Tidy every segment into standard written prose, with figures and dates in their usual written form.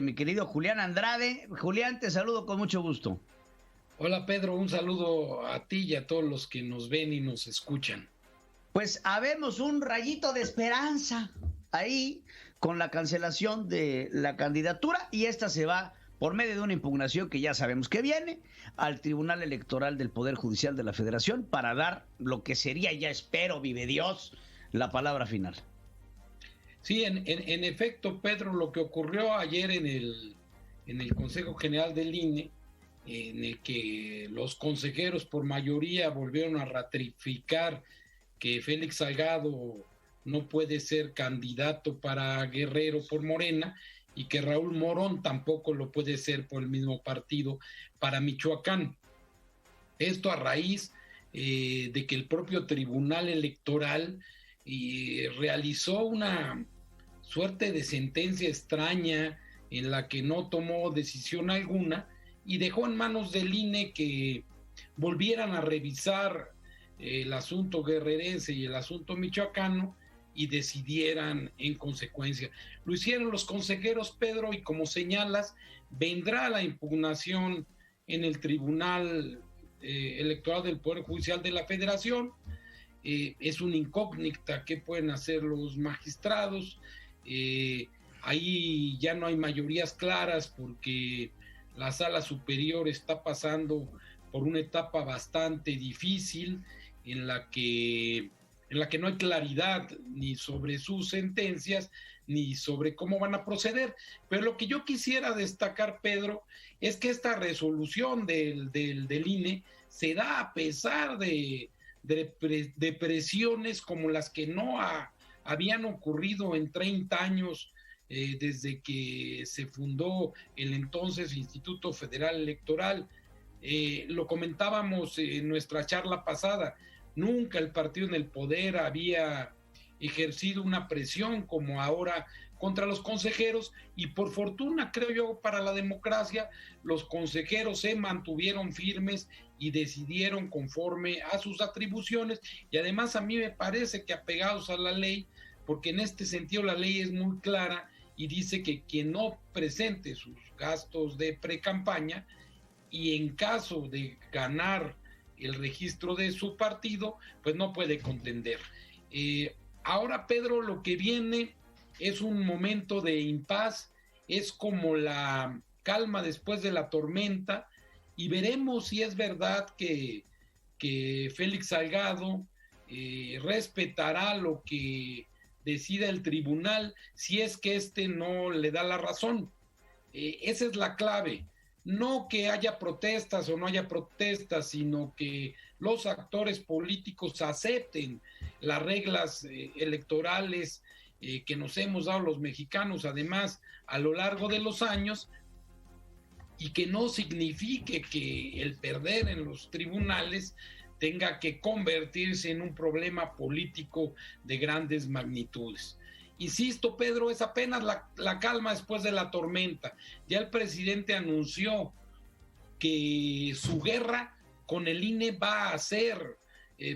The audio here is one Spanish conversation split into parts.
mi querido Julián Andrade. Julián, te saludo con mucho gusto. Hola Pedro, un saludo a ti y a todos los que nos ven y nos escuchan. Pues habemos un rayito de esperanza ahí con la cancelación de la candidatura y esta se va por medio de una impugnación que ya sabemos que viene al Tribunal Electoral del Poder Judicial de la Federación para dar lo que sería, ya espero, vive Dios, la palabra final. Sí, en efecto, Pedro, lo que ocurrió ayer en el Consejo General del INE, en el que los consejeros por mayoría volvieron a ratificar que Félix Salgado no puede ser candidato para Guerrero por Morena y que Raúl Morón tampoco lo puede ser por el mismo partido para Michoacán. Esto a raíz de que el propio Tribunal Electoral realizó una suerte de sentencia extraña en la que no tomó decisión alguna y dejó en manos del INE que volvieran a revisar el asunto guerrerense y el asunto michoacano y decidieran en consecuencia. Lo hicieron los consejeros, Pedro, y como señalas, vendrá la impugnación en el Tribunal Electoral del Poder Judicial de la Federación. Es una incógnita qué pueden hacer los magistrados. Ahí ya no hay mayorías claras porque la sala superior está pasando por una etapa bastante difícil en la que no hay claridad ni sobre sus sentencias ni sobre cómo van a proceder. Pero lo que yo quisiera destacar, Pedro, es que esta resolución del INE se da a pesar de presiones como las que no habían ocurrido en 30 años desde que se fundó el entonces Instituto Federal Electoral. Lo comentábamos en nuestra charla pasada, nunca el partido en el poder había ejercido una presión como ahora contra los consejeros y por fortuna, creo yo, para la democracia, los consejeros se mantuvieron firmes y decidieron conforme a sus atribuciones y además a mí me parece que apegados a la ley, porque en este sentido la ley es muy clara y dice que quien no presente sus gastos de precampaña y en caso de ganar el registro de su partido, pues no puede contender. Ahora, Pedro, lo que viene es un momento de impas, es como la calma después de la tormenta, y veremos si es verdad que Félix Salgado respetará lo que decida el tribunal, si es que no le da la razón. Esa es la clave. No que haya protestas o no haya protestas, sino que los actores políticos acepten las reglas electorales que nos hemos dado los mexicanos, además, a lo largo de los años, y que no signifique que el perder en los tribunales tenga que convertirse en un problema político de grandes magnitudes. Insisto, Pedro, es apenas la calma después de la tormenta. Ya el presidente anunció que su guerra con el INE va a ser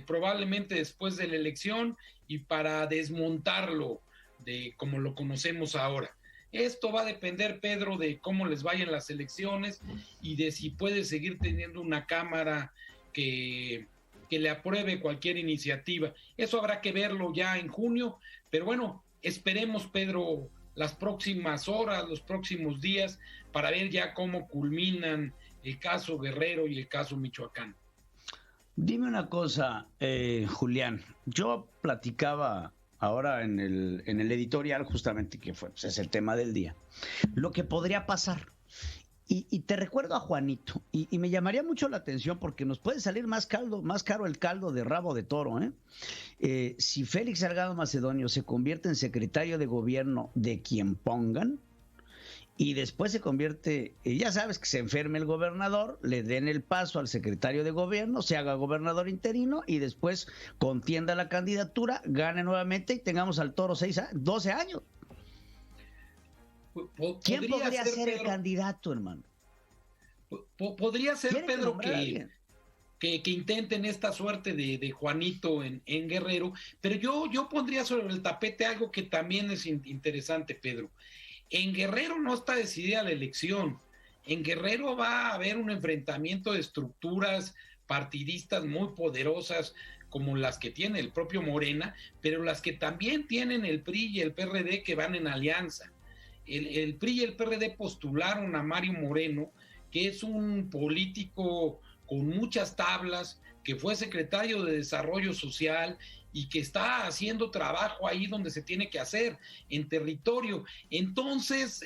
probablemente después de la elección y para desmontarlo de como lo conocemos ahora. Esto va a depender, Pedro, de cómo les vayan las elecciones y de si puede seguir teniendo una Cámara que le apruebe cualquier iniciativa. Eso habrá que verlo ya en junio, pero bueno, esperemos, Pedro, las próximas horas, los próximos días, para ver ya cómo culminan el caso Guerrero y el caso Michoacán. Dime una cosa, Julián. Yo platicaba ahora en el editorial justamente que fue, pues, es el tema del día, lo que podría pasar. Y te recuerdo a Juanito, y me llamaría mucho la atención porque nos puede salir más caro el caldo de rabo de toro, ¿eh? Si Félix Salgado Macedonio se convierte en secretario de gobierno de quien pongan, y después se convierte, ya sabes que se enferme el gobernador, le den el paso al secretario de gobierno, se haga gobernador interino y después contienda la candidatura, gane nuevamente y tengamos al toro 12 años. ¿Quién podría ser el candidato, hermano? Podría ser, Pedro, que intenten esta suerte de Juanito en Guerrero, pero yo pondría sobre el tapete algo que también es interesante, Pedro. En Guerrero no está decidida la elección. En Guerrero va a haber un enfrentamiento de estructuras partidistas muy poderosas como las que tiene el propio Morena, pero las que también tienen el PRI y el PRD que van en alianza. El PRI y el PRD postularon a Mario Moreno, que es un político con muchas tablas, que fue secretario de Desarrollo Social y que está haciendo trabajo ahí donde se tiene que hacer, en territorio. Entonces,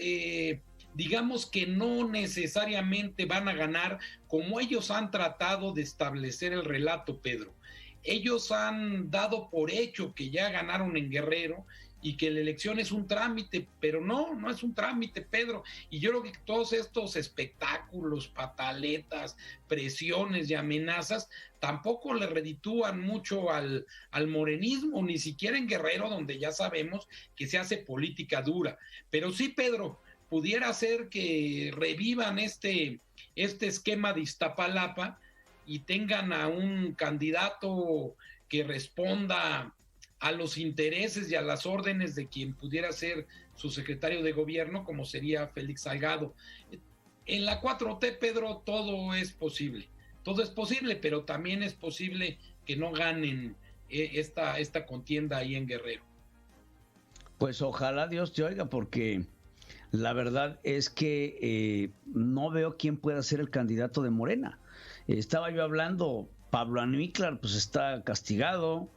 digamos que no necesariamente van a ganar como ellos han tratado de establecer el relato, Pedro. Ellos han dado por hecho que ya ganaron en Guerrero y que la elección es un trámite, pero no es un trámite, Pedro. Y yo creo que todos estos espectáculos, pataletas, presiones y amenazas tampoco le reditúan mucho al morenismo, ni siquiera en Guerrero, donde ya sabemos que se hace política dura. Pero sí, Pedro, pudiera ser que revivan este esquema de Iztapalapa y tengan a un candidato que responda a los intereses y a las órdenes de quien pudiera ser su secretario de gobierno, como sería Félix Salgado. En la 4T, Pedro, todo es posible, pero también es posible que no ganen esta contienda ahí en Guerrero. Pues ojalá Dios te oiga, porque la verdad es que no veo quién pueda ser el candidato de Morena. Estaba yo hablando, Pablo Aníclar pues está castigado,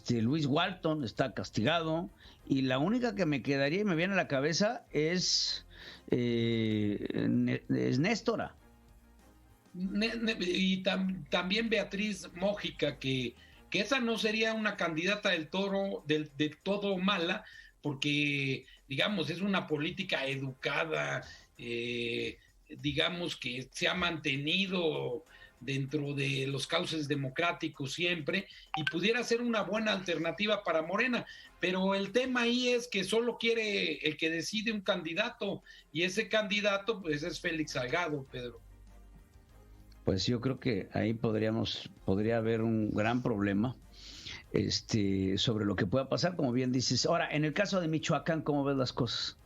Luis Walton está castigado, y la única que me quedaría y me viene a la cabeza es Néstora. Y también Beatriz Mójica, que esa no sería una candidata del todo mala, porque digamos es una política educada, digamos que se ha mantenido dentro de los cauces democráticos siempre, y pudiera ser una buena alternativa para Morena, pero el tema ahí es que solo quiere el que decide un candidato, y ese candidato pues es Félix Salgado, Pedro. Pues yo creo que ahí podría haber un gran problema sobre lo que pueda pasar, como bien dices. Ahora, en el caso de Michoacán, ¿cómo ves las cosas?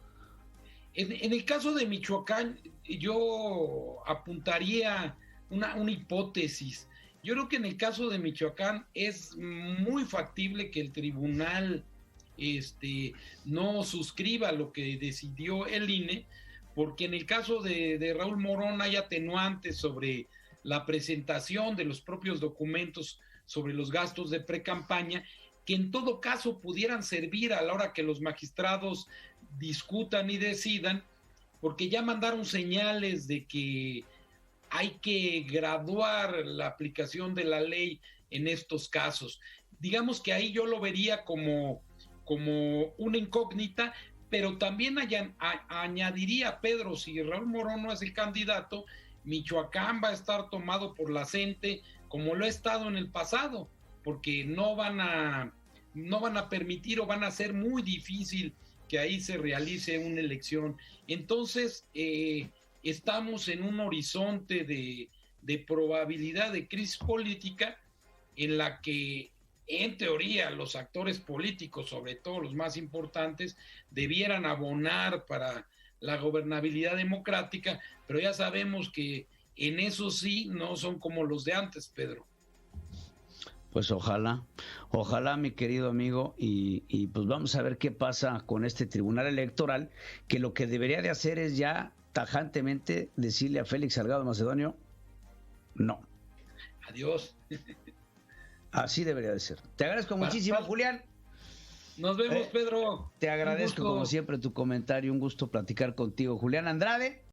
En el caso de Michoacán, yo apuntaría una hipótesis. Yo creo que en el caso de Michoacán es muy factible que el tribunal no suscriba lo que decidió el INE, porque en el caso de Raúl Morón hay atenuantes sobre la presentación de los propios documentos sobre los gastos de precampaña, que en todo caso pudieran servir a la hora que los magistrados discutan y decidan, porque ya mandaron señales de que hay que graduar la aplicación de la ley en estos casos. Digamos que ahí yo lo vería como una incógnita, pero también añadiría, Pedro, si Raúl Morón no es el candidato, Michoacán va a estar tomado por la CENTE como lo ha estado en el pasado, porque no van a permitir o van a hacer muy difícil que ahí se realice una elección. Entonces, estamos en un horizonte de probabilidad de crisis política en la que, en teoría, los actores políticos, sobre todo los más importantes, debieran abonar para la gobernabilidad democrática, pero ya sabemos que en eso sí no son como los de antes, Pedro. Pues ojalá, mi querido amigo, y pues vamos a ver qué pasa con este tribunal electoral, que lo que debería de hacer es ya tajantemente decirle a Félix Salgado Macedonio, no. Adiós. Así debería de ser. Te agradezco muchísimo, Julián. Nos vemos, Pedro. Te agradezco como siempre tu comentario, un gusto platicar contigo. Julián Andrade.